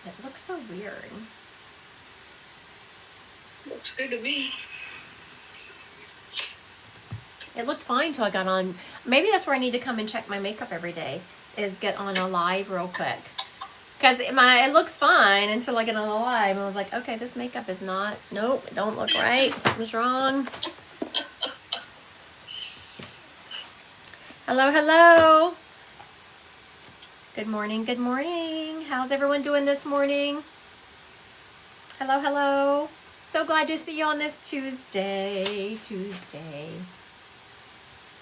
It looks so weird. Looks good to me. It looked fine till I got on. Maybe that's where I need to come and check my makeup every day, is get on a live real quick. Because it looks fine until I get on the live. And I was like, okay, this makeup is not, nope, it don't look right. Something's wrong. Hello, hello. Good morning, good morning. How's everyone doing this morning? Hello, hello. So glad to see you on this Tuesday.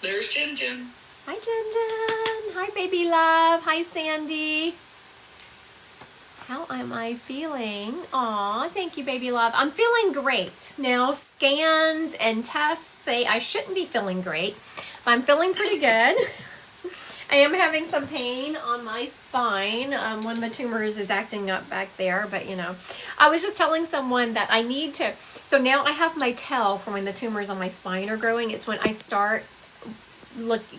There's Jen Jen. Hi, Jen Jen. Hi, baby love. Hi, Sandy. How am I feeling? Aw, thank you, baby love. I'm feeling great. Now, scans and tests say I shouldn't be feeling great, but I'm feeling pretty good. I am having some pain on my spine. One of the tumors is acting up back there, but you know. I was just telling someone that I need to, so now I have my tell for when the tumors on my spine are growing. It's when I start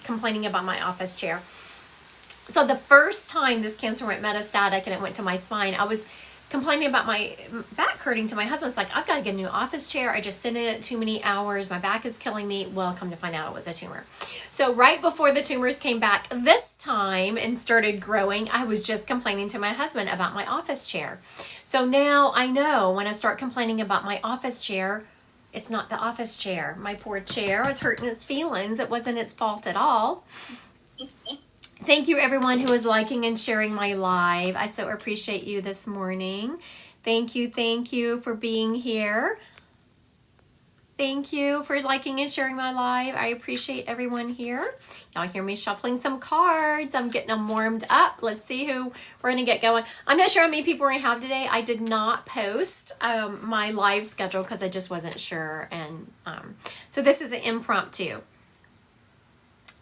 complaining about my office chair. So the first time this cancer went metastatic and it went to my spine, I was complaining about my back hurting to my husband. It's like, I've got to get a new office chair. I just sit in it too many hours. My back is killing me. Well, come to find out it was a tumor. So right before the tumors came back this time and started growing, I was just complaining to my husband about my office chair. So now I know when I start complaining about my office chair, it's not the office chair. My poor chair was hurting its feelings. It wasn't its fault at all. Thank you, everyone who is liking and sharing my live. I so appreciate you this morning. Thank you for being here. Thank you for liking and sharing my live. I appreciate everyone here. Y'all hear me shuffling some cards. I'm getting them warmed up. Let's see who we're going to get going. I'm not sure how many people we're going to have today. I did not post my live schedule because I just wasn't sure. And so this is an impromptu.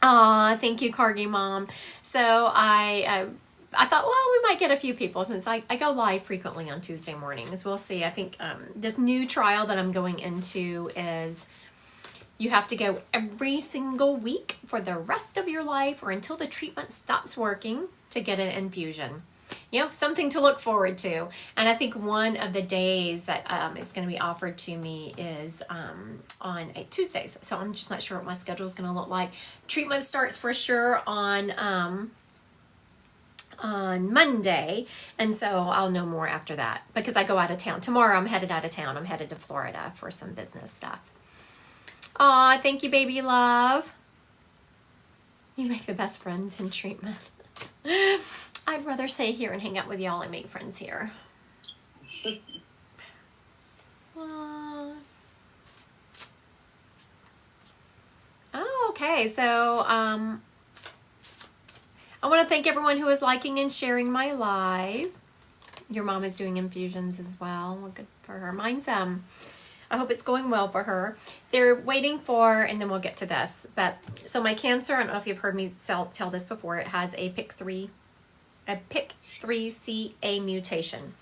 Aw, thank you, Cargie Mom. So I thought, well, we might get a few people since I go live frequently on Tuesday mornings. We'll see. I think this new trial that I'm going into is you have to go every single week for the rest of your life or until the treatment stops working to get an infusion. You know, something to look forward to. And I think one of the days that is going to be offered to me is on Tuesdays. So I'm just not sure what my schedule is going to look like. Treatment starts for sure on Monday. And so I'll know more after that because I go out of town. Tomorrow I'm headed out of town. I'm headed to Florida for some business stuff. Aw, thank you, baby love. You make the best friends in treatment. I'd rather stay here and hang out with y'all and make friends here. Oh, okay. So, I want to thank everyone who is liking and sharing my live. Your mom is doing infusions as well. Well, good for her. Mine's, I hope it's going well for her. They're waiting for, and then we'll get to this. But, so my cancer, I don't know if you've heard me tell this before, it has a PIK3CA mutation.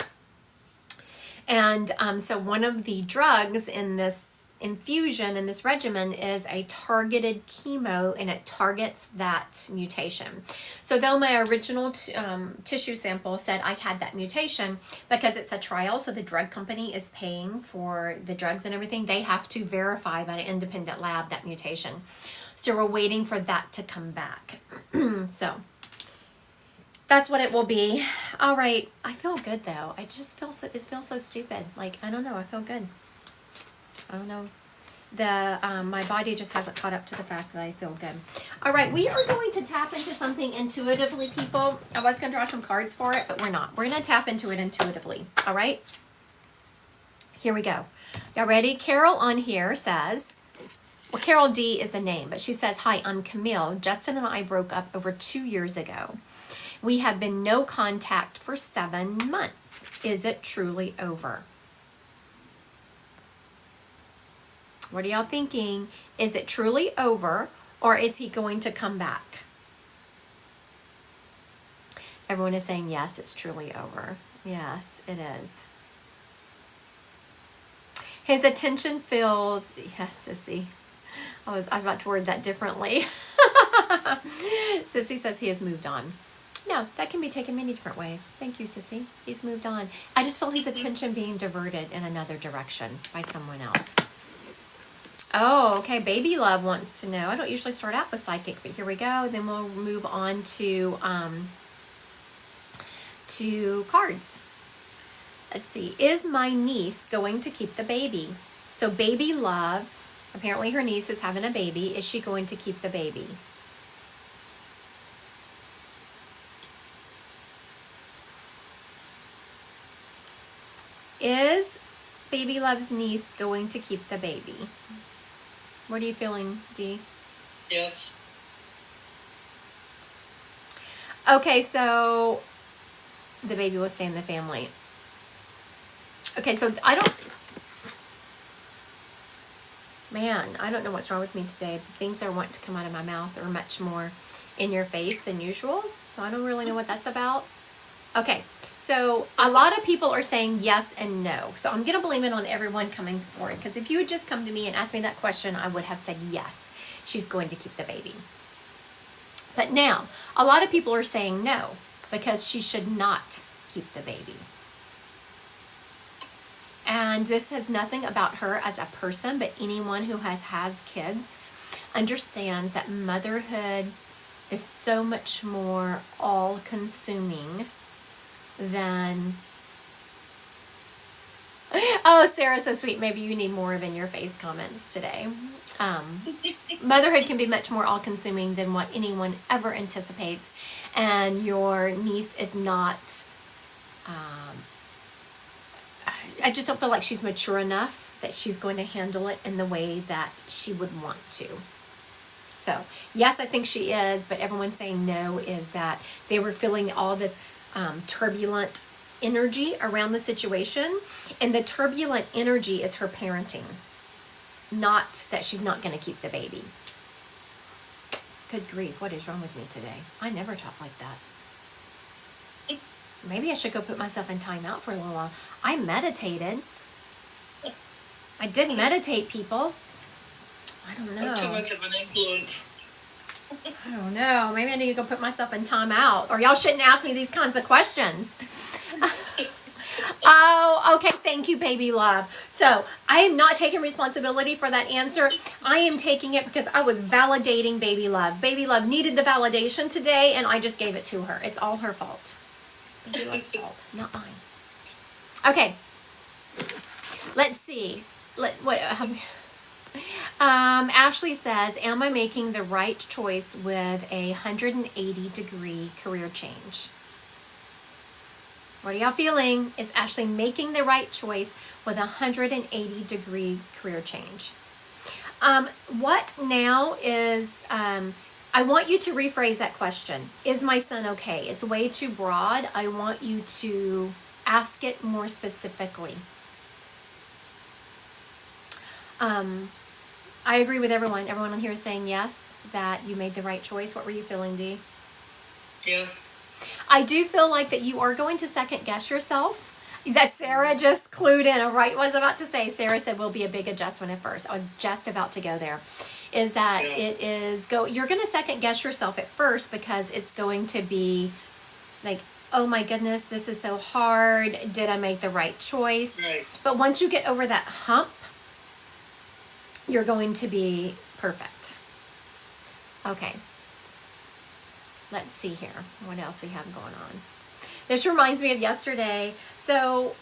And so one of the drugs in this infusion, in this regimen, is a targeted chemo, and it targets that mutation. So though my original tissue sample said I had that mutation, because it's a trial, so the drug company is paying for the drugs and everything, they have to verify by an independent lab that mutation. So we're waiting for that to come back. So that's what it will be. All right. I feel good though. I just feel so, it feels so stupid. Like, I don't know. I feel good. I don't know. My body just hasn't caught up to the fact that I feel good. All right. We are going to tap into something intuitively, people. I was going to draw some cards for it, but we're not. We're going to tap into it intuitively. All right. Here we go. Y'all ready? Carol on here says, well, Carol D is the name, but she says, hi, I'm Camille. Justin and I broke up over 2 years ago. We have been no contact for 7 months. Is it truly over? What are y'all thinking? Is it truly over, or is he going to come back? Everyone is saying yes, it's truly over. Yes, it is. His attention feels, yes, Sissy. I was about to word that differently. Sissy says he has moved on. No, that can be taken many different ways. Thank you, Sissy. He's moved on. I just feel his attention being diverted in another direction by someone else. Oh, okay. Baby Love wants to know. I don't usually start out with psychic, but here we go. Then we'll move on to cards. Let's see. Is my niece going to keep the baby? So Baby Love, apparently her niece is having a baby. Is she going to keep the baby? Is Baby Love's niece going to keep the baby? What are you feeling, Dee? Yes. Okay, so the baby will stay in the family. Okay, so I don't know what's wrong with me today. The things that are wanting to come out of my mouth are much more in your face than usual. So I don't really know what that's about. Okay, so a lot of people are saying yes and no. So I'm going to blame it on everyone coming forward. Because if you had just come to me and asked me that question, I would have said yes, she's going to keep the baby. But now, a lot of people are saying no, because she should not keep the baby. And this has nothing about her as a person, but anyone who has kids understands that motherhood is so much more all-consuming than... Oh, Sarah's so sweet. Maybe you need more of in-your-face comments today. Motherhood can be much more all-consuming than what anyone ever anticipates. And your niece is not... I just don't feel like she's mature enough that she's going to handle it in the way that she would want to. So, yes, I think she is, but everyone's saying no is that they were feeling all this turbulent energy around the situation, and the turbulent energy is her parenting, not that she's not going to keep the baby. Good grief, what is wrong with me today? I never talk like that. Maybe I should go put myself in timeout for a little while. I meditated. I did meditate, people. I don't know. I'm too much of an influence. I don't know. Maybe I need to go put myself in timeout. Or y'all shouldn't ask me these kinds of questions. Oh, okay. Thank you, Baby Love. So I am not taking responsibility for that answer. I am taking it because I was validating Baby Love. Baby Love needed the validation today, and I just gave it to her. It's all her fault. It's Baby Love's fault, not mine. Okay. Let's see. Ashley says, am I making the right choice with a 180-degree career change? What are y'all feeling? Is Ashley making the right choice with a 180-degree career change? What now is, I want you to rephrase that question. Is my son okay? It's way too broad. I want you to ask it more specifically. I agree with everyone. Everyone on here is saying yes, that you made the right choice. What were you feeling, Dee? Yes. I do feel like that you are going to second guess yourself. That Sarah just clued in. Right, what I was about to say. Sarah said will be a big adjustment at first. I was just about to go there. Is that you're going to second guess yourself at first because it's going to be like, oh my goodness, this is so hard. Did I make the right choice? Right. But once you get over that hump, you're going to be perfect. Okay. Let's see here. What else we have going on? This reminds me of yesterday. So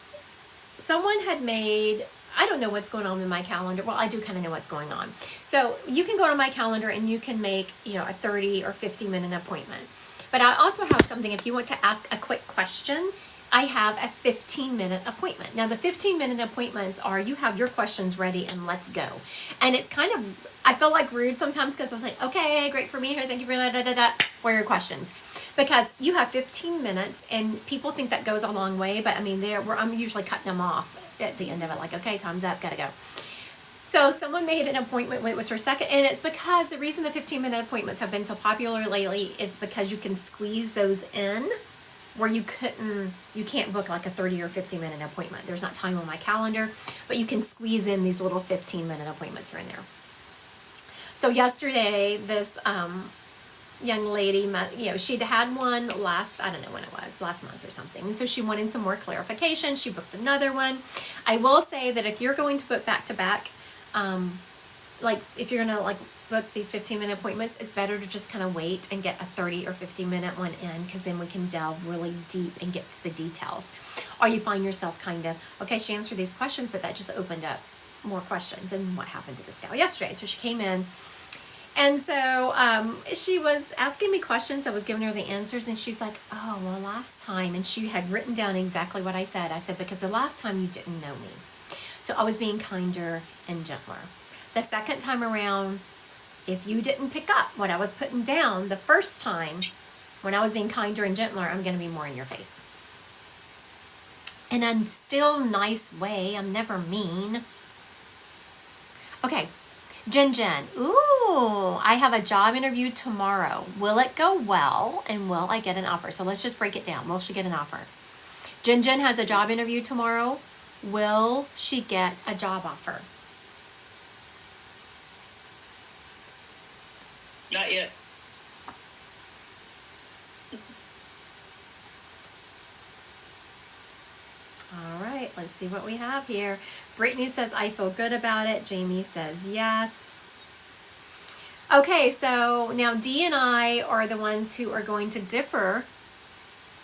someone had made, I don't know what's going on in my calendar. Well, I do kind of know what's going on. So you can go to my calendar and you can make, a 30 or 50-minute appointment. But I also have something, if you want to ask a quick question, I have a 15-minute appointment. Now, the 15-minute appointments are you have your questions ready and let's go. And it's kind of, I feel like rude sometimes because I was like, okay, great for me here. Thank you for da-da-da-da. What are your questions? Because you have 15 minutes and people think that goes a long way. But, I mean, I'm usually cutting them off at the end of it. Like, okay, time's up, gotta go. So someone made an appointment when it was her second, and it's because the reason the 15-minute appointments have been so popular lately is because you can squeeze those in where you can't book like a 30 or 50-minute appointment. There's not time on my calendar, but you can squeeze in these little 15-minute appointments right in there. So yesterday, this young lady, she'd had one last, I don't know when it was, last month or something. And so she wanted some more clarification. She booked another one. I will say that if you're going to book back to back, like if you're going to like book these 15-minute appointments, it's better to just kind of wait and get a 30 or 50-minute one in, because then we can delve really deep and get to the details. Or you find yourself kind of, okay, she answered these questions, but that just opened up more questions. And what happened to this gal yesterday? So she came in, and so she was asking me questions. I was giving her the answers, and she's like, oh, well, last time, and she had written down exactly what I said. I said, because the last time you didn't know me. So I was being kinder and gentler. The second time around, if you didn't pick up what I was putting down the first time, when I was being kinder and gentler, I'm going to be more in your face. In a still nice way. I'm never mean. Okay. Jen. Ooh, I have a job interview tomorrow. Will it go well, and will I get an offer? So let's just break it down. Will she get an offer? Jen has a job interview tomorrow. Will she get a job offer? Not yet. All right, let's see what we have here. Brittany says, I feel good about it. Jamie says, yes. Okay, so now Dee and I are the ones who are going to differ.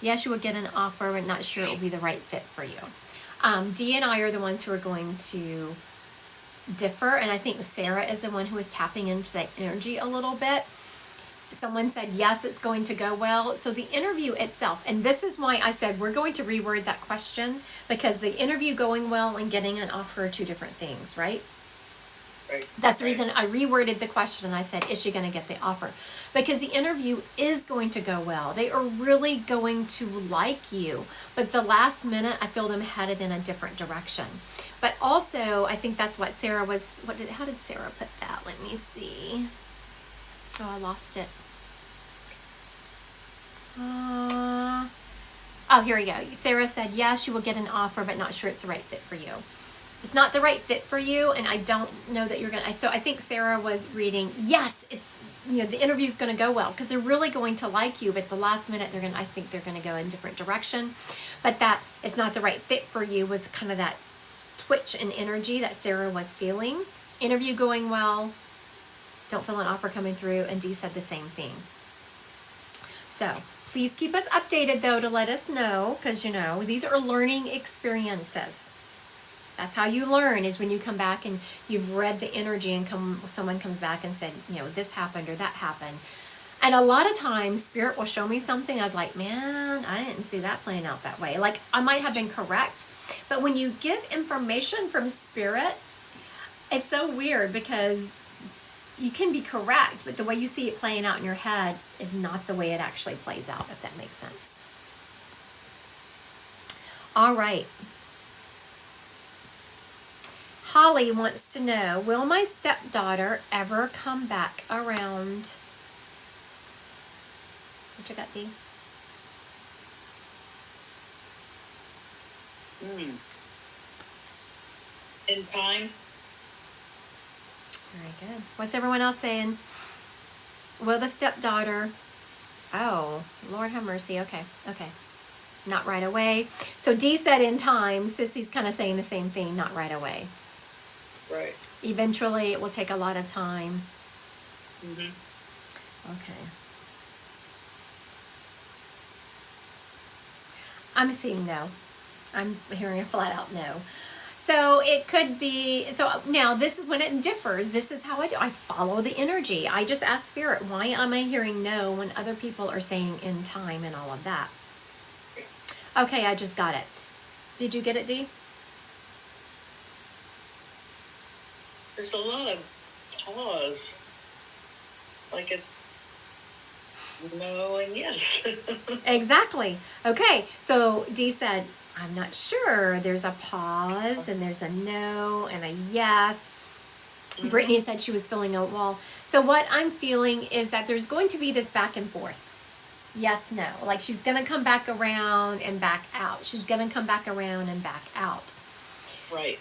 Yes, you will get an offer, but not sure it will be the right fit for you. Dee and I are the ones who are going to differ, and I think Sarah is the one who is tapping into that energy a little bit. Someone said, yes, it's going to go well. So the interview itself, and this is why I said we're going to reword that question, because the interview going well and getting an offer are two different things, right? Right. That's the reason I reworded the question and I said, is she going to get the offer? Because the interview is going to go well. They are really going to like you. But the last minute, I feel them headed in a different direction. But also, I think that's what Sarah was, how did Sarah put that? Let me see. Oh, I lost it. Oh, here we go. Sarah said, yes, you will get an offer, but not sure it's the right fit for you. It's not the right fit for you, and I don't know that you're going to, so I think Sarah was reading, yes, it's, the interview's going to go well, because they're really going to like you, but at the last minute, I think they're going to go in a different direction. But that it's not the right fit for you was kind of that twitch and energy that Sarah was feeling. Interview going well, don't feel an offer coming through, and Dee said the same thing. So please keep us updated, though, to let us know, because, these are learning experiences. That's how you learn, is when you come back and you've read the energy and someone comes back and said, this happened or that happened. And a lot of times, Spirit will show me something. I was like, man, I didn't see that playing out that way. Like, I might have been correct. But when you give information from Spirit, it's so weird, because you can be correct, but the way you see it playing out in your head is not the way it actually plays out, if that makes sense. All right. Holly wants to know, will my stepdaughter ever come back around? What you got, Dee? In time. Very good. What's everyone else saying? Will the stepdaughter? Oh, Lord have mercy. Okay. Not right away. So Dee said in time. Sissy's kind of saying the same thing. Not right away. Right. Eventually, it will take a lot of time. Okay. I'm seeing no. I'm hearing a flat out no. So it could be, so now this is when it differs. This is how I do. I follow the energy. I just ask Spirit, why am I hearing no when other people are saying in time and all of that? Okay, I just got it. Did you get it, Dee? There's a lot of pause. Like it's no and yes. Exactly. Okay, so Dee said, I'm not sure. There's a pause, and there's a no, and a yes. Brittany said she was feeling a wall. So what I'm feeling is that there's going to be this back and forth. Yes, no. Like she's going to come back around and back out. She's going to come back around and back out. Right.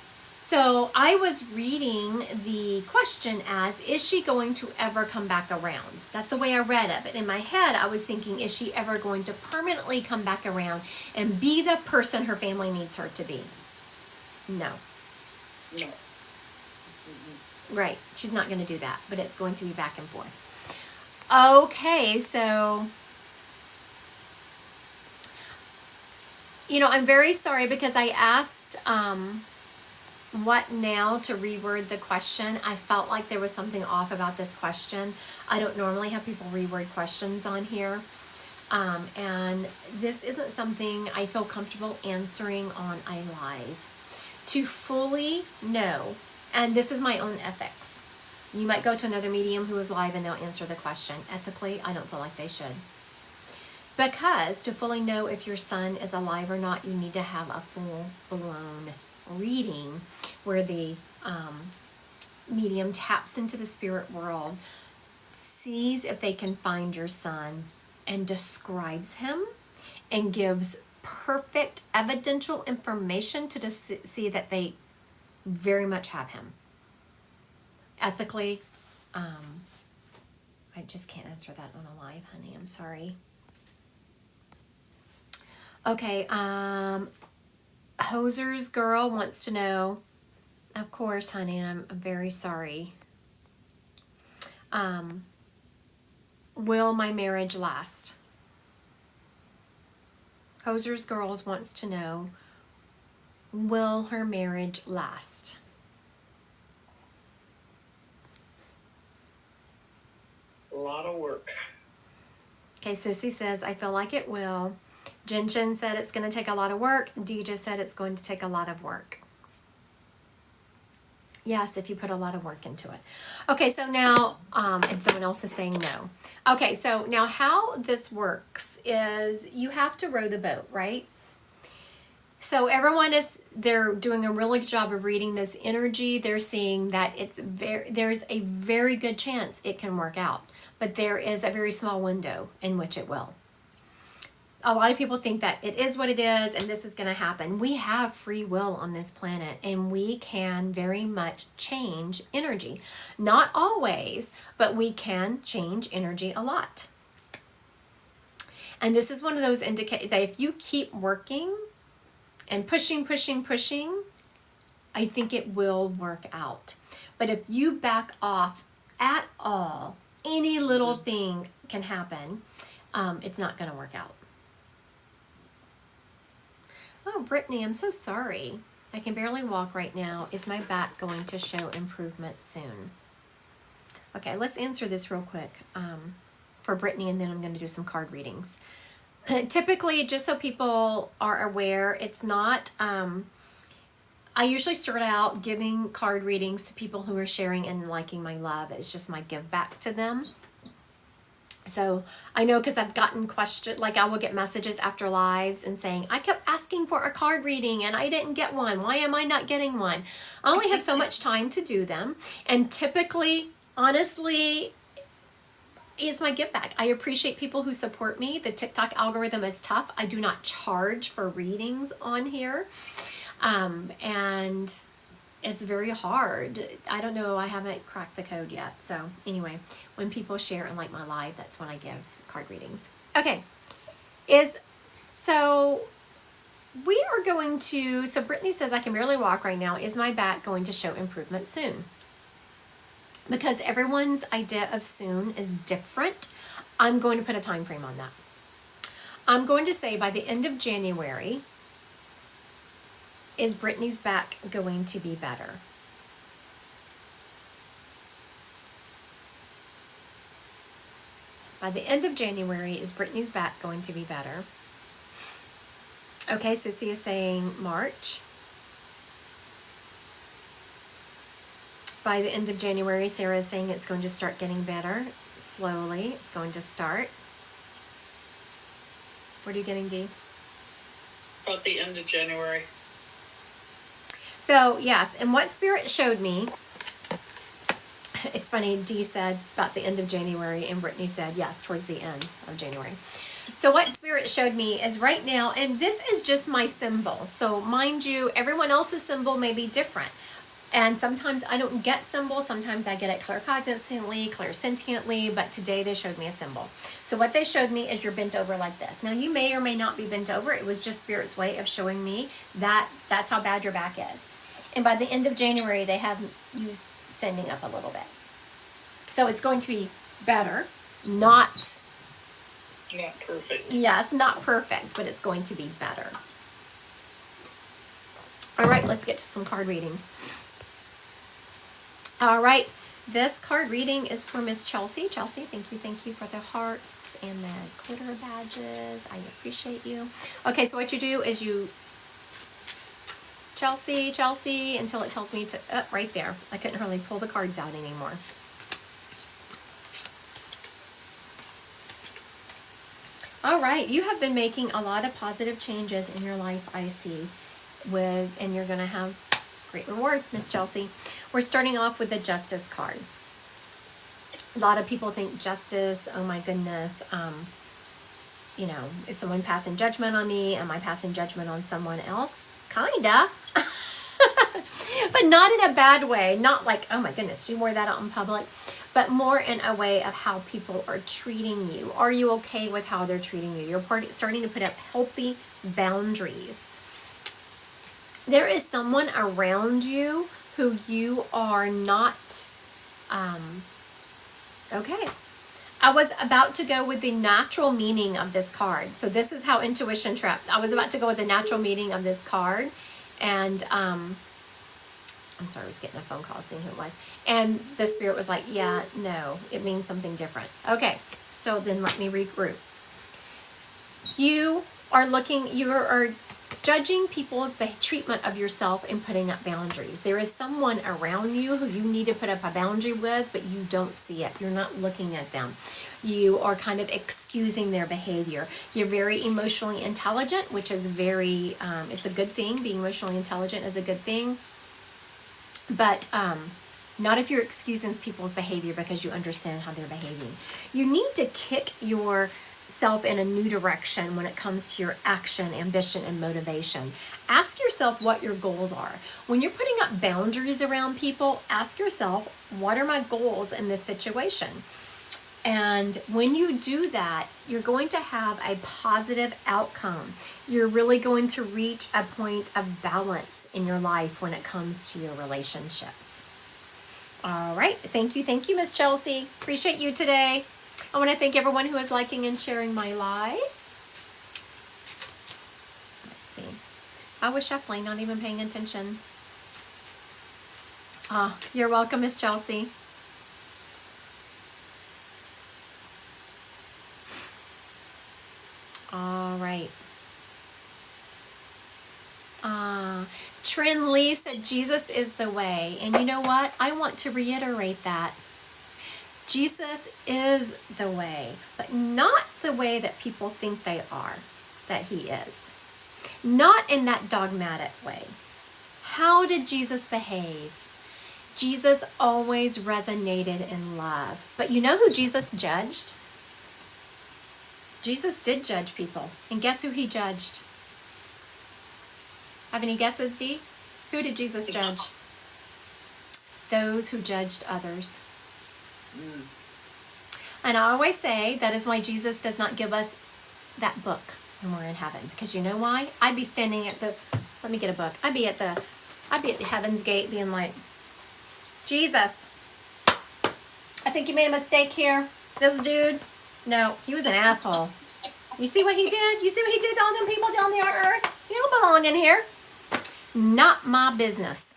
So I was reading the question as, is she going to ever come back around? That's the way I read it. But in my head, I was thinking, is she ever going to permanently come back around and be the person her family needs her to be? No. No. Right. She's not going to do that, but it's going to be back and forth. Okay, so, I'm very sorry because I asked what now to reword the question. I felt like there was something off about this question. I don't normally have people reword questions on here. And this isn't something I feel comfortable answering on a live. To fully know, and this is my own ethics. You might go to another medium who is live and they'll answer the question. Ethically, I don't feel like they should. Because to fully know if your son is alive or not, you need to have a full-blown reading where the medium taps into the spirit world, sees if they can find your son, and describes him and gives perfect evidential information to see that they very much have him. Ethically, I just can't answer that on a live, honey. I'm sorry. Okay, Hoser's girl wants to know, of course, honey, and I'm very sorry. Will my marriage last? Hoser's girls wants to know, will her marriage last? A lot of work. Okay, Sissy says, I feel like it will. Jen said it's going to take a lot of work. Dee just said it's going to take a lot of work. Yes, if you put a lot of work into it. Okay, so now, and someone else is saying no. Okay, so now how this works is you have to row the boat, right? So everyone they're doing a really good job of reading this energy. They're seeing that there's a very good chance it can work out, but there is a very small window in which it will. A lot of people think that it is what it is and this is going to happen. We have free will on this planet and we can very much change energy. Not always, but we can change energy a lot. And this is one of those indicators that if you keep working and pushing, I think it will work out. But if you back off at all, any little thing can happen. It's not going to work out. Oh, Brittany, I'm so sorry. I can barely walk right now. Is my back going to show improvement soon? Okay, let's answer this real quick for Brittany, and then I'm going to do some card readings. Typically, just so people are aware, it's not... I usually start out giving card readings to people who are sharing and liking my love. It's just my give back to them. So I know because I've gotten questions, like I will get messages after lives and saying, I kept asking for a card reading and I didn't get one. Why am I not getting one? I only have so much time to do them. And typically, honestly, it's my give back. I appreciate people who support me. The TikTok algorithm is tough. I do not charge for readings on here. And it's very hard. I don't know. I haven't cracked the code yet. So anyway, when people share and like my live, that's when I give card readings. Okay. So we are going to, so Brittany says, I can barely walk right now. Is my back going to show improvement soon? Because everyone's idea of soon is different, I'm going to put a time frame on that. I'm going to say by the end of January, is Brittany's back going to be better? By the end of January, is Brittany's back going to be better? Okay, Sissy is saying March. By the end of January, Sarah is saying it's going to start getting better. Slowly, it's going to start. What are you getting, Dee? About the end of January. So, yes, and what Spirit showed me, it's funny, Dee said about the end of January, and Brittany said, yes, towards the end of January. So what Spirit showed me is right now, and this is just my symbol. So mind you, everyone else's symbol may be different. And sometimes I don't get symbols. Sometimes I get it claircognizantly, clairsentiently, but today they showed me a symbol. So what they showed me is you're bent over like this. Now you may or may not be bent over. It was just Spirit's way of showing me that that's how bad your back is. And by the end of January, they have you sending up a little bit. So it's going to be better, not perfect. yes, not perfect, but it's going to be better. All right, let's get to some card readings. All right, this card reading is for Miss Chelsea. Chelsea, thank you for the hearts and the glitter badges. I appreciate you. Okay, so what you do is you, Chelsea, until it tells me to, right there. I couldn't really pull the cards out anymore. All right, you have been making a lot of positive changes in your life, I see, and you're going to have great reward, Miss Chelsea. We're starting off with the Justice card. A lot of people think justice, oh my goodness, you know, is someone passing judgment on me? Am I passing judgment on someone else? Kinda. But not in a bad way. Not like, oh my goodness, she wore that out in public. But more in a way of how people are treating you. Are you okay with how they're treating you? You're starting to put up healthy boundaries. There is someone around you who you are not, okay. I was about to go with the natural meaning of this card. So this is how intuition trapped. I was about to go with the natural meaning of this card. And, I'm sorry, I was getting a phone call seeing who it was. And the Spirit was like, yeah, no, it means something different. Okay, so then let me regroup. You are judging people's treatment of yourself and putting up boundaries. There is someone around you who you need to put up a boundary with, but you don't see it. You're not looking at them. You are kind of excusing their behavior. You're very emotionally intelligent, which is very, it's a good thing. Being emotionally intelligent is a good thing. But not if you're excusing people's behavior because you understand how they're behaving. You need to kick yourself in a new direction when it comes to your action, ambition, and motivation. Ask yourself what your goals are. When you're putting up boundaries around people, ask yourself, what are my goals in this situation? And when you do that, you're going to have a positive outcome. You're really going to reach a point of balance in your life when it comes to your relationships. All right. Thank you, Miss Chelsea. Appreciate you today. I want to thank everyone who is liking and sharing my live. Let's see. I was shuffling, not even paying attention. You're welcome, Miss Chelsea. All right. Trin Lee said Jesus is the way. And you know what? I want to reiterate that. Jesus is the way, but not the way that people think they are, that he is. Not in that dogmatic way. How did Jesus behave? Jesus always resonated in love. But you know who Jesus judged? Jesus did judge people. And guess who he judged? Have any guesses, Dee? Who did Jesus judge? Those who judged others. And I always say that is why Jesus does not give us that book when we're in heaven. Because you know why? I'd be standing at let me get a book. I'd be at the heaven's gate being like, Jesus, I think you made a mistake here. This dude, no, he was an asshole. You see what he did? You see what he did to all them people down the earth? You don't belong in here. Not my business.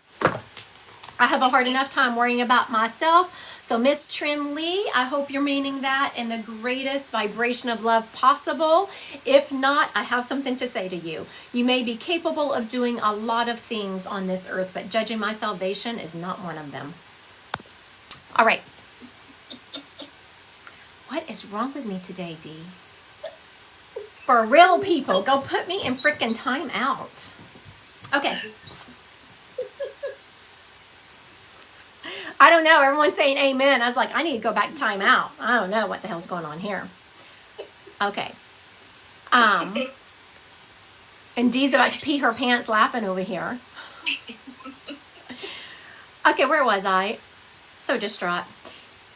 I have a hard enough time worrying about myself. So Miss Trin Lee, I hope you're meaning that in the greatest vibration of love possible. If not, I have something to say to you. You may be capable of doing a lot of things on this earth, but judging my salvation is not one of them. All right. What is wrong with me today, Dee? For real, people, go put me in frickin' time out. Okay. I don't know. Everyone's saying amen. I was like, I need to go back to time out. I don't know what the hell's going on here. Okay. And Dee's about to pee her pants laughing over here. Okay, where was I? So distraught.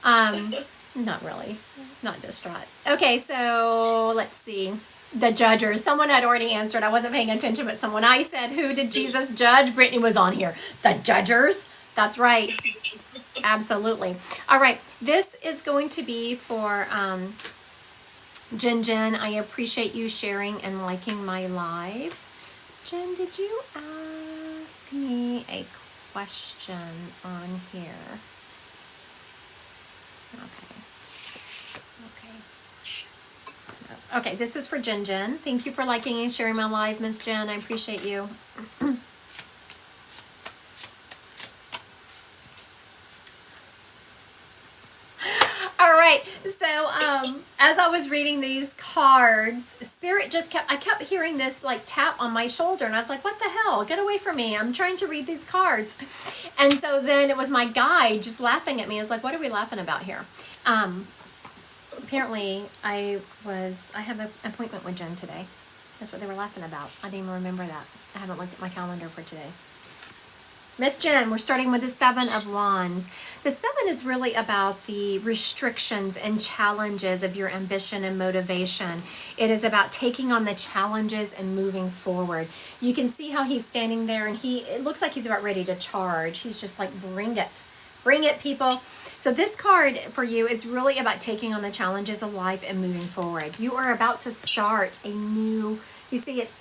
Not really. Not distraught. Okay, so let's see. The judgers. Someone had already answered. I wasn't paying attention, but someone I said, who did Jesus judge? Brittany was on here. The judgers. That's right. Absolutely. All right. This is going to be for Jen. I appreciate you sharing and liking my live. Jen, did you ask me a question on here? Okay, this is for Jen. Thank you for liking and sharing my live, Miss Jen. I appreciate you. All right, so as I was reading these cards, Spirit just I kept hearing this like tap on my shoulder, and I was like, what the hell? Get away from me. I'm trying to read these cards. And so then it was my guide just laughing at me. I was like, what are we laughing about here? Apparently I have an appointment with Jen today. That's what they were laughing about. I didn't even remember that. I haven't looked at my calendar for today. Miss Jen, we're starting with the Seven of Wands. The Seven is really about the restrictions and challenges of your ambition and motivation. It is about taking on the challenges and moving forward. You can see how he's standing there, and it looks like he's about ready to charge. He's just like, bring it. Bring it, people. So this card for you is really about taking on the challenges of life and moving forward. You are about to start a new, you see it's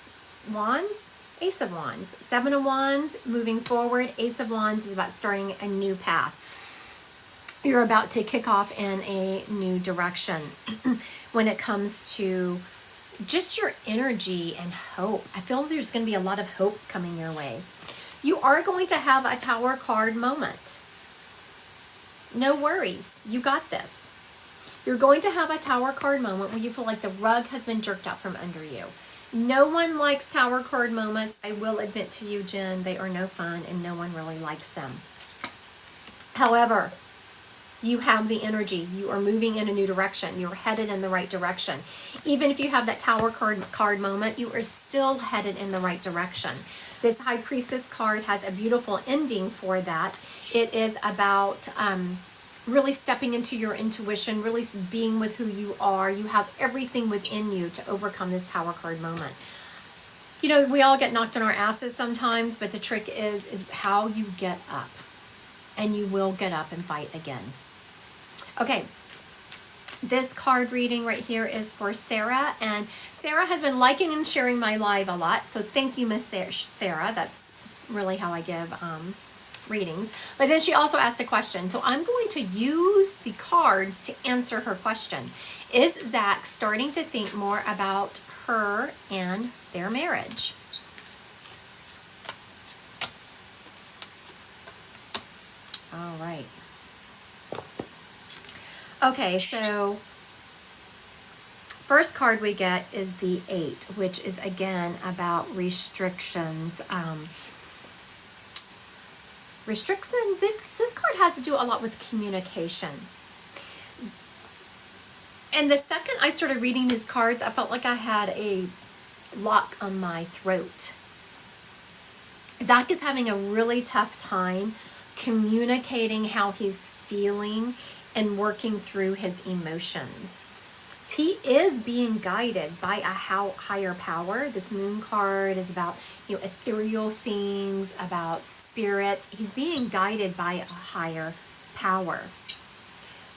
Wands, Ace of Wands. Seven of Wands, moving forward. Ace of Wands is about starting a new path. You're about to kick off in a new direction when it comes to just your energy and hope. I feel there's going to be a lot of hope coming your way. You are going to have a Tower card moment. No worries. You got this. You're going to have a Tower card moment where you feel like the rug has been jerked out from under you. No one likes Tower card moments. I will admit to you, Jen, they are no fun and no one really likes them. However, you have the energy. You are moving in a new direction. You're headed in the right direction. Even if you have that Tower card moment, you are still headed in the right direction. This High Priestess card has a beautiful ending for that. It is about really stepping into your intuition, really being with who you are. You have everything within you to overcome this Tower card moment. You know, we all get knocked on our asses sometimes, but the trick is how you get up. And you will get up and fight again. Okay, this card reading right here is for Sarah, and Sarah has been liking and sharing my live a lot, so thank you, Miss Sarah. That's really how I give readings. But then she also asked a question, so I'm going to use the cards to answer her question. Is Zach starting to think more about her and their marriage? All right. Okay, so first card we get is the 8, which is again about restrictions. This card has to do a lot with communication. And the second I started reading these cards, I felt like I had a lock on my throat. Zach is having a really tough time communicating how he's feeling and working through his emotions. He is being guided by a higher power. This moon card is about, ethereal things, about spirits. He's being guided by a higher power.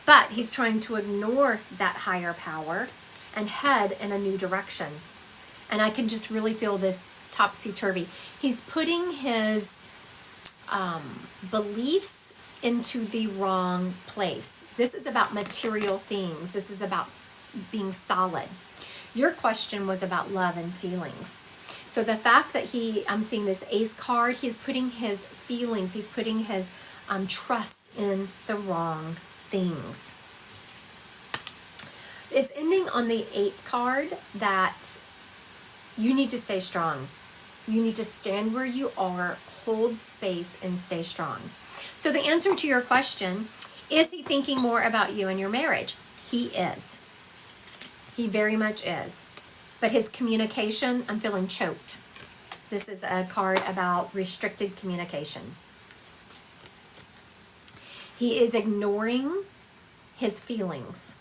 But he's trying to ignore that higher power and head in a new direction. And I can just really feel this topsy-turvy. He's putting his beliefs into the wrong place. This is about material things. This is about being solid. Your question was about love and feelings. So the fact that I'm seeing this Ace card, he's putting his feelings, he's putting his trust in the wrong things. It's ending on the 8 card that you need to stay strong. You need to stand where you are, hold space, and stay strong. So the answer to your question, is he thinking more about you and your marriage? He is. He very much is. But his communication, I'm feeling choked. This is a card about restricted communication. He is ignoring his feelings.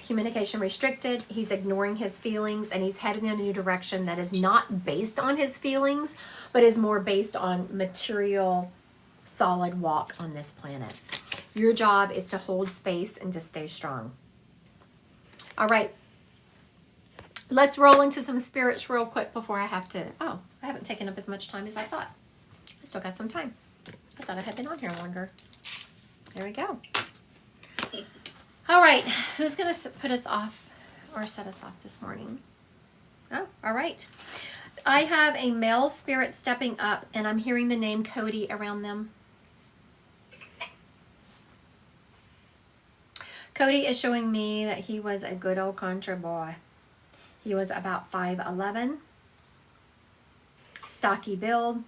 Communication restricted. He's ignoring his feelings, and he's heading in a new direction that is not based on his feelings, but is more based on material, solid walk on this planet. Your job is to hold space and to stay strong. All right. Let's roll into some spirits real quick before I have to. Oh, I haven't taken up as much time as I thought. I still got some time. I thought I had been on here longer. There we go. All right. Who's going to put us off or set us off this morning? Oh, all right. I have a male spirit stepping up, and I'm hearing the name Cody around them. Cody is showing me that he was a good old country boy. He was about 5'11", stocky build,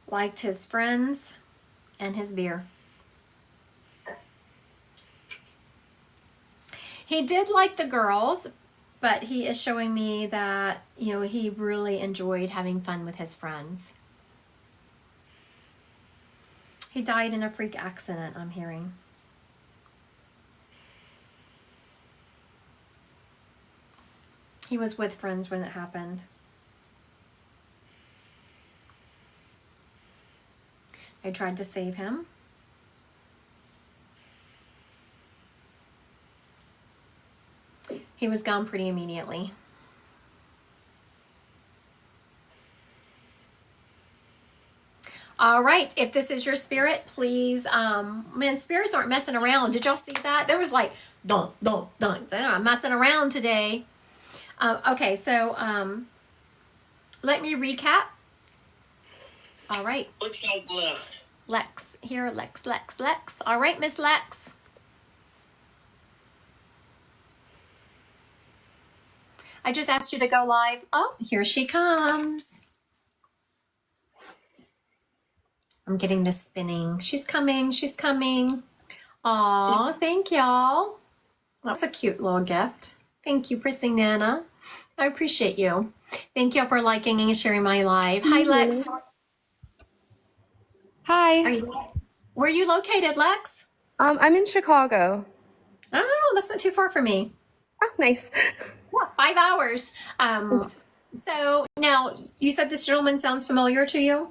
liked his friends and his beer. He did like the girls, but he is showing me that, he really enjoyed having fun with his friends. He died in a freak accident, I'm hearing. He was with friends when it happened. They tried to save him. He was gone pretty immediately. All right, if this is your spirit, please, man, spirits aren't messing around. Did y'all see that? There was like, don't. They're not messing around today. Okay, so let me recap. All right. Looks like Lex. Lex, here, Lex. All right, Miss Lex. I just asked you to go live. Oh, here she comes. I'm getting this spinning. She's coming. Aw, thank y'all. That's a cute little gift. Thank you, Prissy Nana. I appreciate you. Thank you for liking and sharing my live. Hi, Lex. Hi. Where are you located, Lex? I'm in Chicago. Oh, that's not too far from me. Oh, nice. Yeah, 5 hours. So now you said this gentleman sounds familiar to you.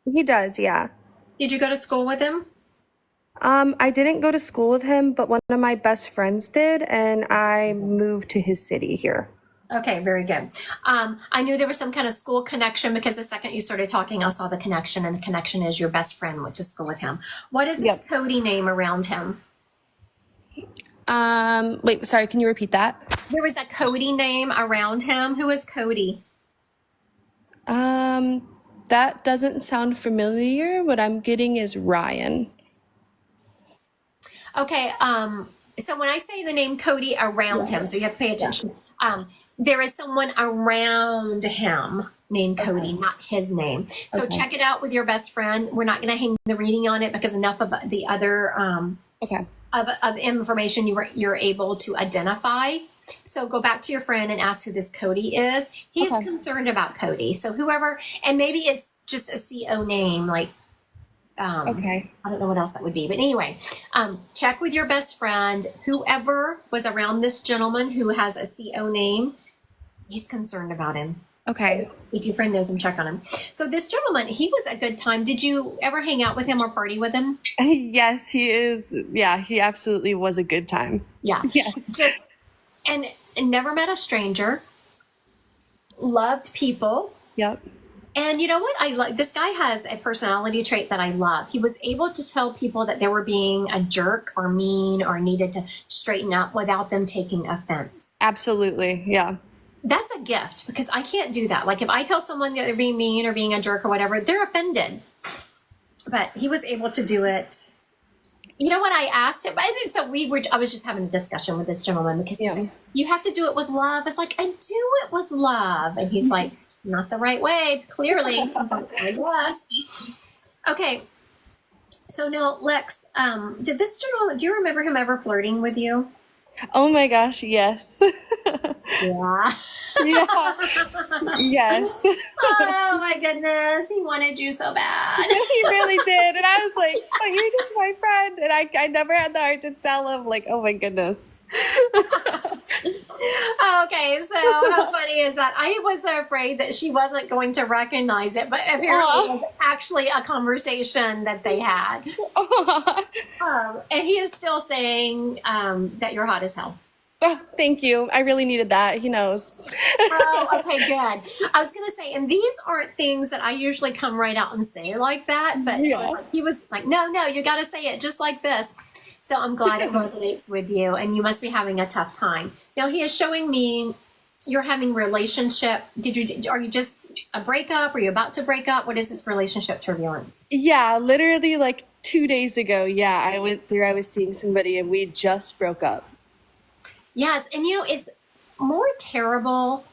He does, yeah. Did you go to school with him? I didn't go to school with him, but one of my best friends did, and I moved to his city here. Okay, very good. I knew there was some kind of school connection because the second you started talking, I saw the connection, and the connection is your best friend went to school with him. What is this Cody name around him? Wait, sorry, can you repeat that? There was a Cody name around him. Who is Cody? That doesn't sound familiar. What I'm getting is Ryan. Okay, so when I say the name Cody around him, so you have to pay attention. There is someone around him named Cody, not his name. So check it out with your best friend. We're not going to hang the reading on it because enough of the other of information you're able to identify. So go back to your friend and ask who this Cody is. He's concerned about Cody. So whoever, and maybe it's just a CO name, like I don't know what else that would be, but anyway, check with your best friend. Whoever was around this gentleman who has a CO name, he's concerned about him. Okay. If your friend knows him, check on him. So this gentleman, he was a good time. Did you ever hang out with him or party with him? Yes, he is. Yeah, he absolutely was a good time. Yeah. Yes. Just and never met a stranger. Loved people. Yep. And you know what? I like this guy has a personality trait that I love. He was able to tell people that they were being a jerk or mean or needed to straighten up without them taking offense. Absolutely. Yeah. That's a gift because I can't do that. Like if I tell someone that they're being mean or being a jerk or whatever, they're offended. But he was able to do it. You know what I asked him? I was just having a discussion with this gentleman because he said, you have to do it with love. It's like, I do it with love. And he's like, not the right way, clearly. I guess. Okay. So now, Lex, did this gentleman, do you remember him ever flirting with you? Oh my gosh, yes. Yeah. Yeah, yes. Oh my goodness, he wanted you so bad. He really did. And I was like, oh, you're just my friend. And I never had the heart to tell him, like, oh my goodness. Okay, so how funny is that? I was so afraid that she wasn't going to recognize it, but apparently it was actually a conversation that they had. And he is still saying that you're hot as hell. Oh, thank you. I really needed that. He knows. Oh, okay, good. I was going to say, and these aren't things that I usually come right out and say like that, but Yeah. he was like, no, you got to say it just like this. So I'm glad it resonates with you, and you must be having a tough time. Now he is showing me you're having relationship. Are you just a breakup? Are you about to break up? What is this relationship turbulence? Yeah, literally like 2 days ago. Yeah, I was seeing somebody and we just broke up. Yes, and it's more terrible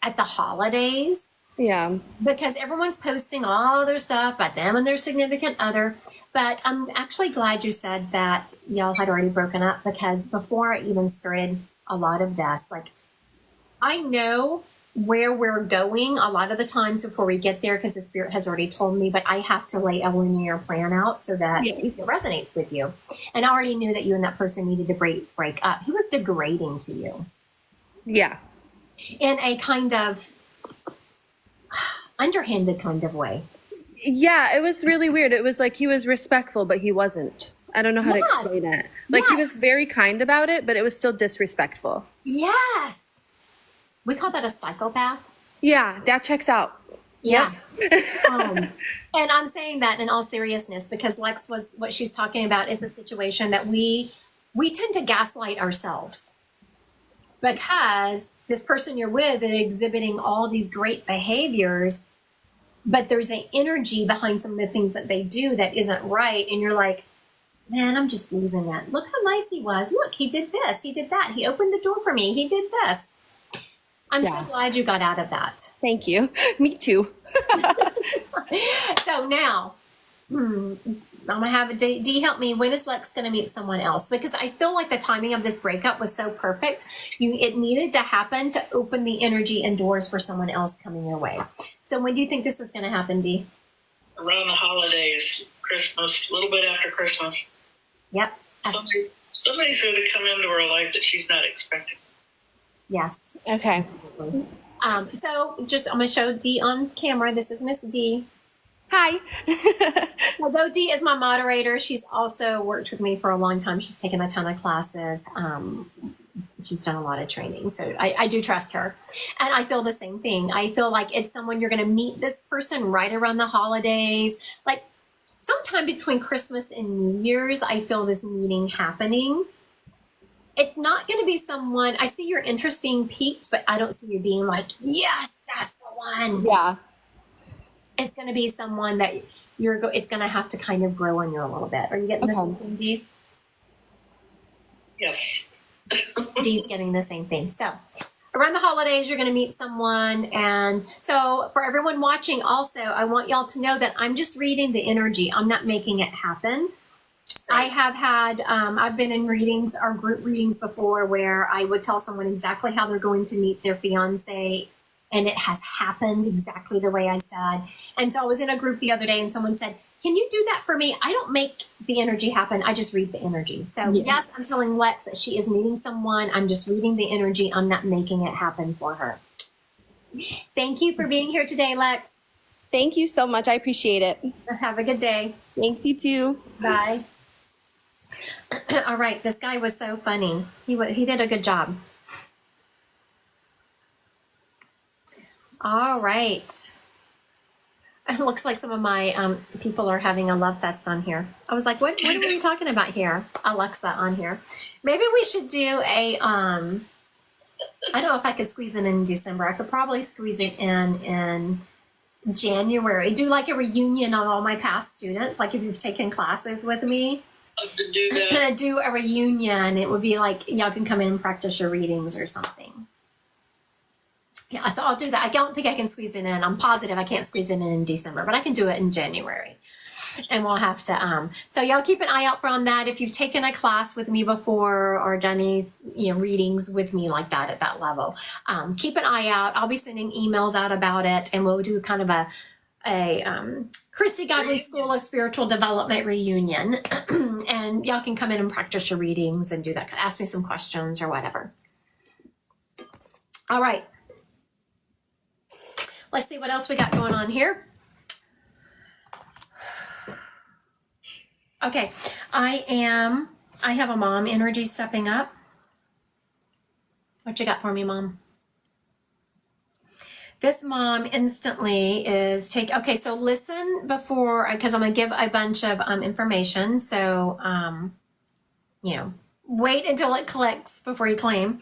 at the holidays Yeah. because everyone's posting all their stuff about them and their significant other. But I'm actually glad you said that y'all had already broken up, because before I even started a lot of this, like, I know where we're going a lot of the times before we get there because the spirit has already told me, but I have to lay a linear plan out so that it resonates with you. And I already knew that you and that person needed to break up. He was degrading to you Yeah. in a kind of underhanded kind of way. Yeah, it was really weird. It was like he was respectful, but he wasn't. I don't know how to Yes. explain it. Like he was very kind about it, but it was still disrespectful. Yes. We call that a psychopath. Yeah, that checks out. Yeah. And I'm saying that in all seriousness because Lex was, what she's talking about is a situation that we tend to gaslight ourselves because this person you're with is exhibiting all these great behaviors, but there's an energy behind some of the things that they do that isn't right. And you're like, man, I'm just losing it. Look how nice he was. Look, he did this. He did that. He opened the door for me. He did this. I'm so glad you got out of that. Thank you. Me too. So now, I'm going to have D help me. When is Lex going to meet someone else? Because I feel like the timing of this breakup was so perfect. It needed to happen to open the energy and doors for someone else coming your way. So when do you think this is going to happen, D? Around the holidays, Christmas, a little bit after Christmas. Yep. Somebody's going to come into her life that she's not expecting. Yes. Okay. So just, I'm going to show D on camera. This is Miss D. Hi. Although Dee is my moderator, she's also worked with me for a long time. She's taken a ton of classes. She's done a lot of training. So I do trust her. And I feel the same thing. I feel like it's someone you're going to meet this person right around the holidays. Like sometime between Christmas and New Year's, I feel this meeting happening. It's not going to be someone, I see your interest being piqued, but I don't see you being like, yes, that's the one. Yeah. It's going to be someone that it's going to have to kind of grow on you a little bit. Are you getting the same thing, Dee? Yes. Dee's getting the same thing. So around the holidays, you're going to meet someone. And so for everyone watching also, I want y'all to know that I'm just reading the energy. I'm not making it happen. I have had, I've been in readings or group readings before where I would tell someone exactly how they're going to meet their fiance, and it has happened exactly the way I said. And so I was in a group the other day and someone said, can you do that for me? I don't make the energy happen. I just read the energy. So yes, I'm telling Lex that she is meeting someone. I'm just reading the energy. I'm not making it happen for her. Thank you for being here today, Lex. Thank you so much. I appreciate it. Have a good day. Thanks, you too. Bye. All right. This guy was so funny. He did a good job. All right. It looks like some of my people are having a love fest on here. I was like, what are we talking about here? Alexa on here. Maybe we should do a, I don't know if I could squeeze it in December. I could probably squeeze it in January. Do like a reunion of all my past students. Like if you've taken classes with me. To do that. Do a reunion. It would be like, y'all can come in and practice your readings or something. Yeah, so I'll do that. I don't think I can squeeze it in. I'm positive I can't squeeze it in December, but I can do it in January. and we'll have to, so y'all keep an eye out for on that. If you've taken a class with me before or done any, readings with me like that at that level, keep an eye out. I'll be sending emails out about it, and we'll do kind of a Christy Godwin School of Spiritual Development reunion. And y'all can come in and practice your readings and do that. Ask me some questions or whatever. All right. Let's see what else we got going on here. Okay. I have a mom energy stepping up. What you got for me, Mom? This mom instantly is okay, so listen before, because I'm going to give a bunch of information. So, wait until it clicks before you claim.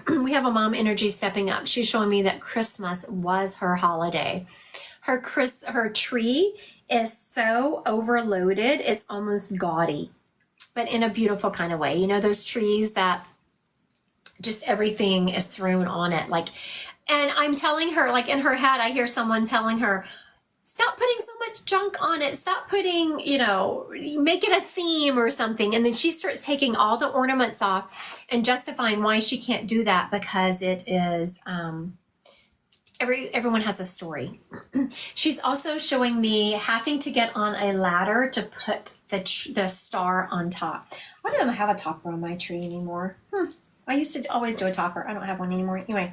We have a mom energy stepping up. She's showing me that Christmas was her holiday. Her tree is so overloaded, it's almost gaudy, but in a beautiful kind of way. Those trees that just everything is thrown on it. And I'm telling her, in her head, I hear someone telling her, stop putting so much junk on it. Stop putting, make it a theme or something. And then she starts taking all the ornaments off and justifying why she can't do that, because it is, everyone has a story. She's also showing me having to get on a ladder to put the star on top. I don't have a topper on my tree anymore. I used to always do a topper. I don't have one anymore. Anyway,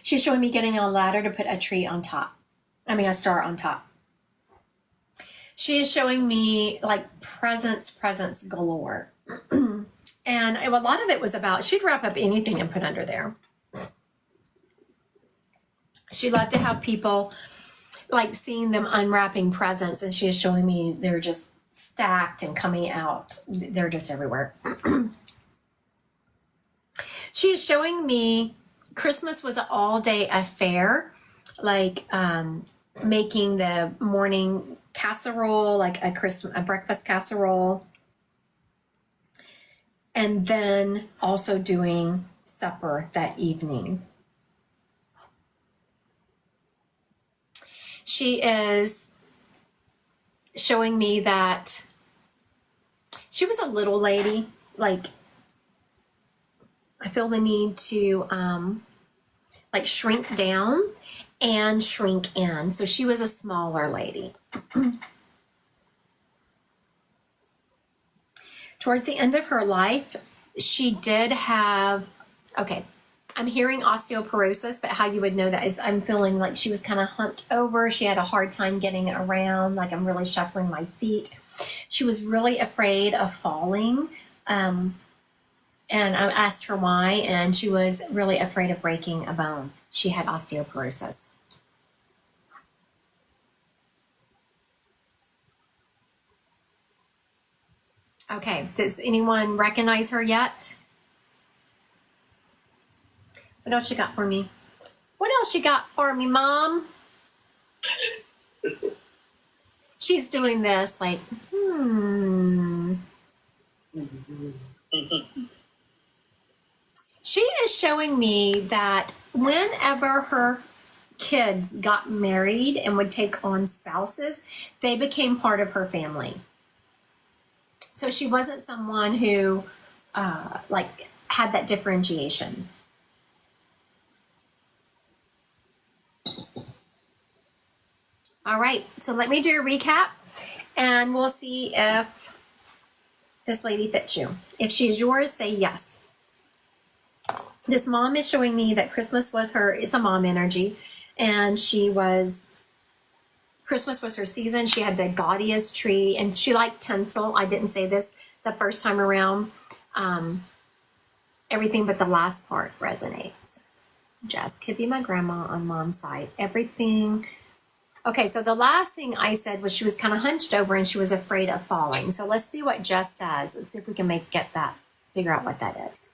she's showing me getting on a ladder to put a a star on top. She is showing me presents galore. And a lot of it was about, she'd wrap up anything and put under there. She loved to have people seeing them unwrapping presents, and she is showing me they're just stacked and coming out. They're just everywhere. She is showing me Christmas was an all-day affair, making the morning casserole, a breakfast casserole, and then also doing supper that evening. She is showing me that she was a little lady, I feel the need to shrink down and shrink in. So she was a smaller lady. Towards the end of her life, she did have, I'm hearing osteoporosis, but how you would know that is I'm feeling like she was kind of humped over. She had a hard time getting around, I'm really shuffling my feet. She was really afraid of falling. And I asked her why, and she was really afraid of breaking a bone. She had osteoporosis. Okay, does anyone recognize her yet? What else you got for me? What else you got for me, Mom? She's doing this She is showing me that whenever her kids got married and would take on spouses, they became part of her family. So she wasn't someone who had that differentiation. All right, so let me do a recap, and we'll see if this lady fits you. If she is yours, say yes. This mom is showing me that Christmas was it's a mom energy, and Christmas was her season. She had the gaudiest tree, and she liked tinsel. I didn't say this the first time around. Everything but the last part resonates. Jess could be my grandma on Mom's side. Everything. Okay, so the last thing I said was she was kind of hunched over and she was afraid of falling. So let's see what Jess says. Let's see if we can figure out what that is.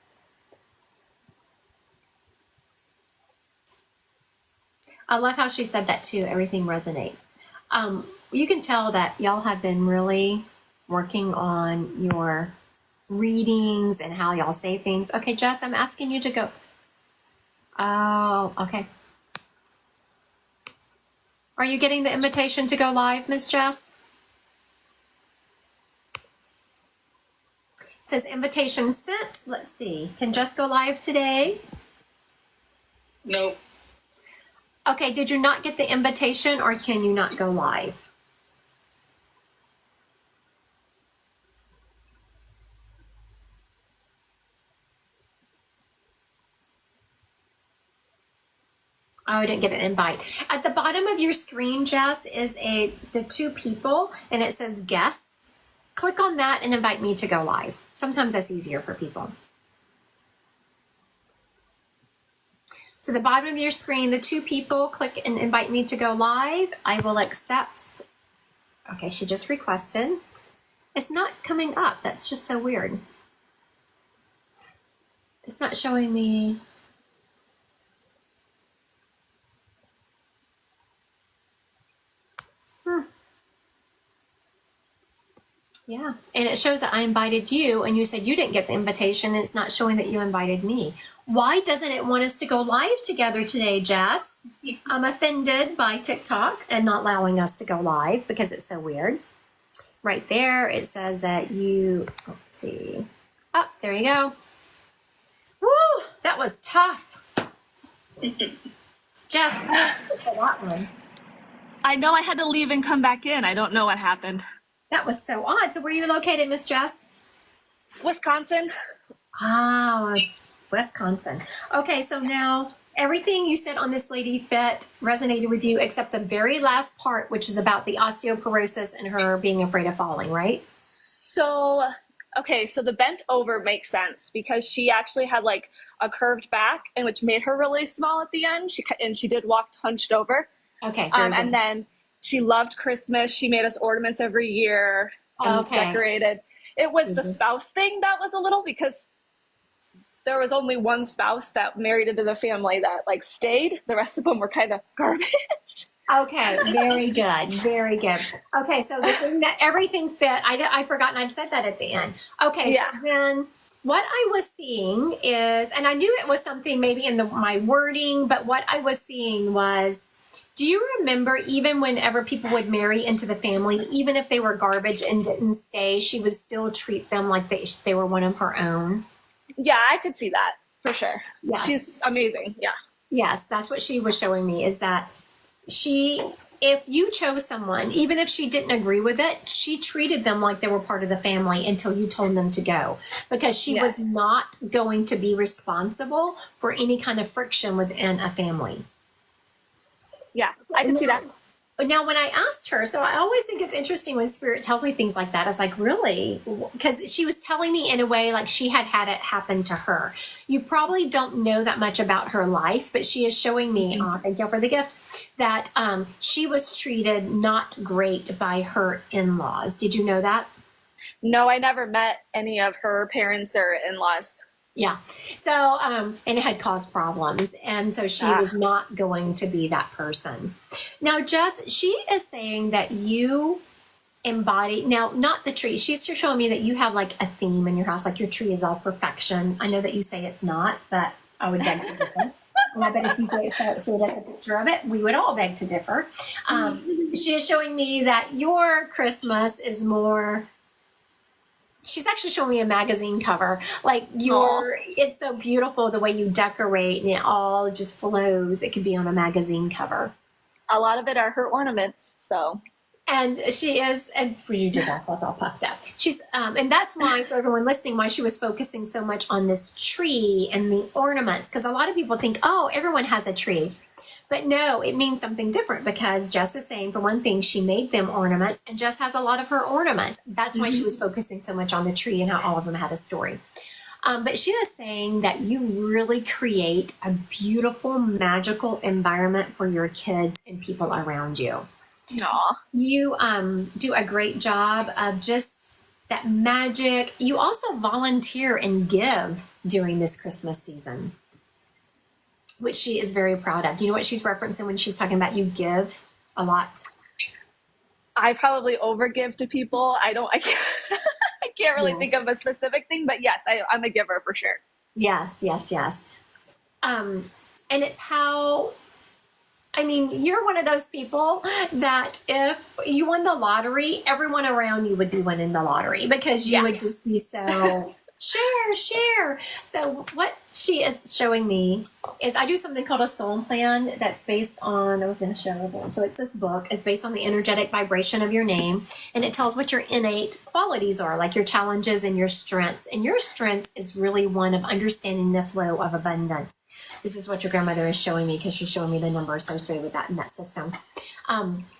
I love how she said that too. Everything resonates. You can tell that y'all have been really working on your readings and how y'all say things. Okay, Jess, I'm asking you to go. Oh, okay. Are you getting the invitation to go live, Miss Jess? It says invitation sent. Let's see. Can Jess go live today? Nope. Okay, did you not get the invitation or can you not go live? Oh, I didn't get an invite. At the bottom of your screen, Jess, is the two people, and it says guests. Click on that and invite me to go live. Sometimes that's easier for people. So the bottom of your screen, the two people, click and invite me to go live. I will accept. Okay, she just requested. It's not coming up. That's just so weird. It's not showing me. Yeah, and it shows that I invited you and you said you didn't get the invitation and it's not showing that you invited me. Why doesn't it want us to go live together today, Jess? I'm offended by TikTok and not allowing us to go live because it's so weird. Right there, it says that you, let's see. Oh, there you go. Woo, that was tough. Jess, for that one. I know I had to leave and come back in. I don't know what happened. That was so odd. So where are you located, Miss Jess? Wisconsin. Ah, Wisconsin. Okay, so now everything you said on this lady fit resonated with you except the very last part, which is about the osteoporosis and her being afraid of falling, right? So, okay, so the bent over makes sense because she actually had like a curved back, and which made her really small at the end. She did walk hunched over. Okay. Very good. And then she loved Christmas. She made us ornaments every year and decorated. It was the spouse thing that was a little, because there was only one spouse that married into the family that like stayed. The rest of them were kind of garbage. Okay, very good, very good. Okay, so the thing that everything fit, I forgot, and I've said that at the end. Okay, Yeah. So then what I was seeing is, and I knew it was something maybe in my wording, but what I was seeing was, do you remember even whenever people would marry into the family, even if they were garbage and didn't stay, she would still treat them like they were one of her own? Yeah, I could see that for sure. Yes. She's amazing. Yeah. Yes, that's what she was showing me, is that if you chose someone, even if she didn't agree with it, she treated them like they were part of the family until you told them to go, because she was not going to be responsible for any kind of friction within a family. Yeah, I can see that. Now, when I asked her, so I always think it's interesting when Spirit tells me things like that. I was like, really? Because she was telling me in a way like she had had it happen to her. You probably don't know that much about her life, but she is showing me, thank you for the gift, that she was treated not great by her in-laws. Did you know that? No, I never met any of her parents or in-laws. Yeah. So, and it had caused problems. And so she was not going to be that person. Now, Jess, she is saying that you embody, now, not the tree. She's showing me that you have like a theme in your house, like your tree is all perfection. I know that you say it's not, but I would beg to differ. And I bet if you showed us a picture of it, we would all beg to differ. She is showing me that your Christmas is more, she's actually showing me a magazine cover. Like it's so beautiful the way you decorate and it all just flows. It could be on a magazine cover. A lot of it are her ornaments, so. And she is, and for you did that, all puffed up. She's, and that's why, for everyone listening, why she was focusing so much on this tree and the ornaments. Because a lot of people think, oh, everyone has a tree. But no, it means something different, because Jess is saying, for one thing, she made them ornaments, and Jess has a lot of her ornaments. That's why she was focusing so much on the tree and how all of them had a story. But she is saying that you really create a beautiful, magical environment for your kids and people around you. Aw. You do a great job of just that magic. You also volunteer and give during this Christmas season, which she is very proud of. You know what she's referencing when she's talking about you give a lot? I probably overgive to people. I can't, I can't really think of a specific thing, but yes, I'm a giver for sure. Yes. And it's how I mean, you're one of those people that if you won the lottery, everyone around you would be winning the lottery because you would just be so share. So what she is showing me is I do something called a soul plan that's based on, I was going to show everyone. So it's this book. It's based on the energetic vibration of your name, and it tells what your innate qualities are, like your challenges and your strengths. And your strengths is really one of understanding the flow of abundance. This is what your grandmother is showing me because she's showing me the number associated with that in that system.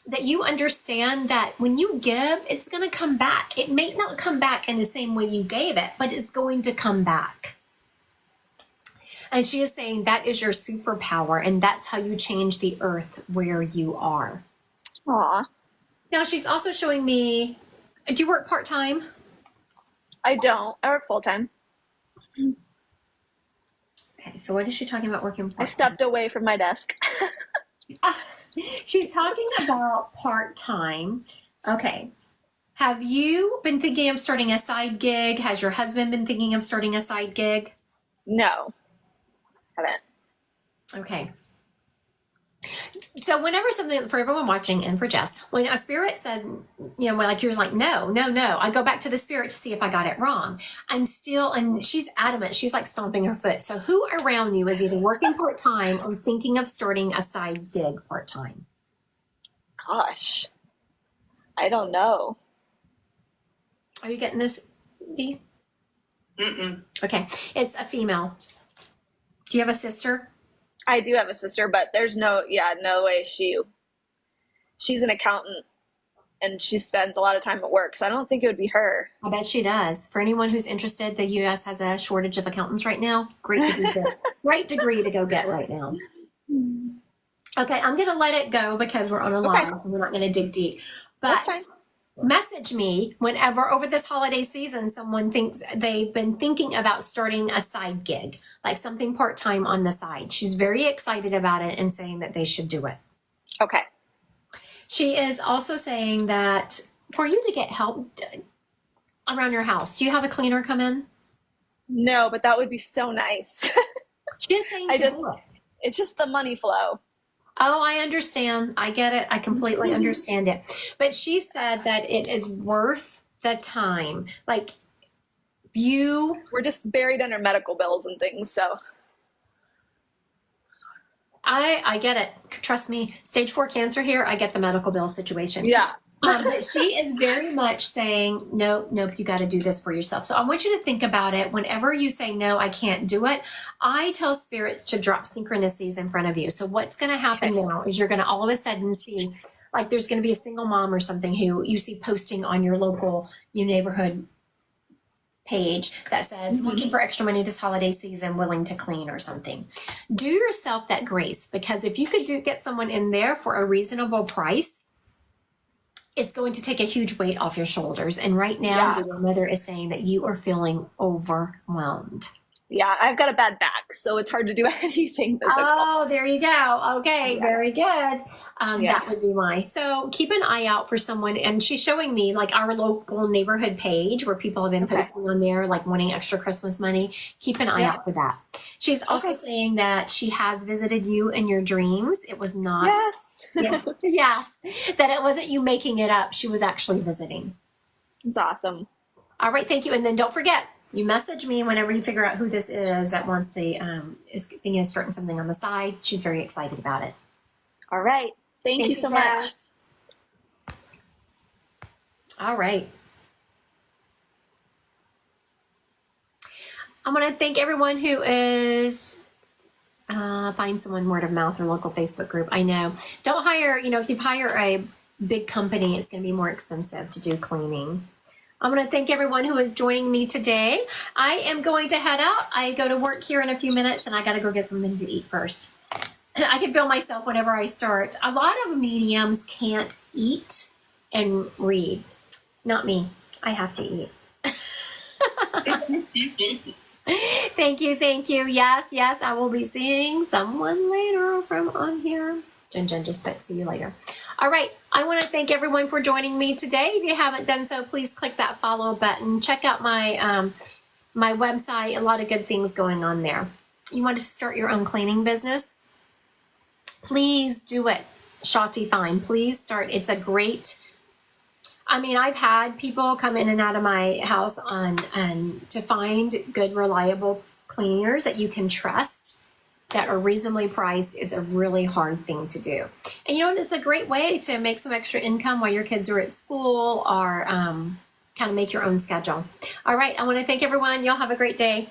That you understand that when you give, it's going to come back. It may not come back in the same way you gave it, but it's going to come back. And she is saying that is your superpower, and that's how you change the earth where you are. Aw. Now, she's also showing me, do you work part-time? I don't. I work full time. Okay, so what is she talking about working part-time? I stepped away from my desk. She's talking about part-time. Okay. Have you been thinking of starting a side gig? Has your husband been thinking of starting a side gig? No, haven't. Okay. So whenever something, for everyone watching and for Jess, when a spirit says, you know, like you're like, no, I go back to the spirit to see if I got it wrong. I'm still, and she's adamant. She's like stomping her foot. So who around you is either working part-time or thinking of starting a side gig part-time? Gosh, I don't know. Are you getting this, Dee? Mm-mm. Okay. It's a female. Do you have a sister? I do have a sister, but there's no way she's an accountant and she spends a lot of time at work. So I don't think it would be her. I bet she does. For anyone who's interested, the U.S. has a shortage of accountants right now. Great degree to go get right now. Okay, I'm going to let it go because we're on a live and we're not going to dig deep. But That's fine. message me whenever over this holiday season someone thinks they've been thinking about starting a side gig, like something part-time on the side. She's very excited about it and saying that they should do it. Okay. She is also saying that for you to get help around your house, do you have a cleaner come in? No, but that would be so nice. She is saying do it. It's just the money flow. Oh, I understand. I get it. I completely understand it. But she said that it is worth the time. Like We're just buried under medical bills and things, so. I get it. Trust me. Stage 4 cancer here. I get the medical bill situation. Yeah. But she is very much saying, nope, you got to do this for yourself. So I want you to think about it. Whenever you say, no, I can't do it, I tell spirits to drop synchronicities in front of you. So what's going to happen now is you're going to all of a sudden see, like there's going to be a single mom or something who you see posting on your local, your neighborhood page that says, looking for extra money this holiday season, willing to clean or something. Do yourself that grace, because if you could get someone in there for a reasonable price, it's going to take a huge weight off your shoulders. And right now, your mother is saying that you are feeling overwhelmed. Yeah, I've got a bad back, so it's hard to do anything physical. Oh, there you go. Okay, very good. That would be why. So keep an eye out for someone. And she's showing me like our local neighborhood page where people have been posting on there, like wanting extra Christmas money. Keep an eye out for that. She's also saying that she has visited you in your dreams. It was not. Yes. That it wasn't you making it up. She was actually visiting. It's awesome. All right. Thank you. And then don't forget, you message me whenever you figure out who this is that wants the is thinking of starting something on the side. She's very excited about it. All right. Thank you so much. All right. I want to thank everyone who is find someone word of mouth or local Facebook group. I know. Don't hire, if you hire a big company, it's going to be more expensive to do cleaning. I want to thank everyone who is joining me today. I am going to head out. I go to work here in a few minutes and I got to go get something to eat first. I can feel myself whenever I start. A lot of mediums can't eat and read. Not me. I have to eat. Thank you. Yes, I will be seeing someone later from on here. Jen just put see you later. All right, I want to thank everyone for joining me today. If you haven't done so, please click that follow button. Check out my my website. A lot of good things going on there. You want to start your own cleaning business? please do it. Shati Fine, please start. It's a great, I mean, I've had people come in and out of my house and to find good, reliable cleaners that you can trust that are reasonably priced is a really hard thing to do. And you know, it's a great way to make some extra income while your kids are at school or kind of make your own schedule. All right, I want to thank everyone. Y'all have a great day.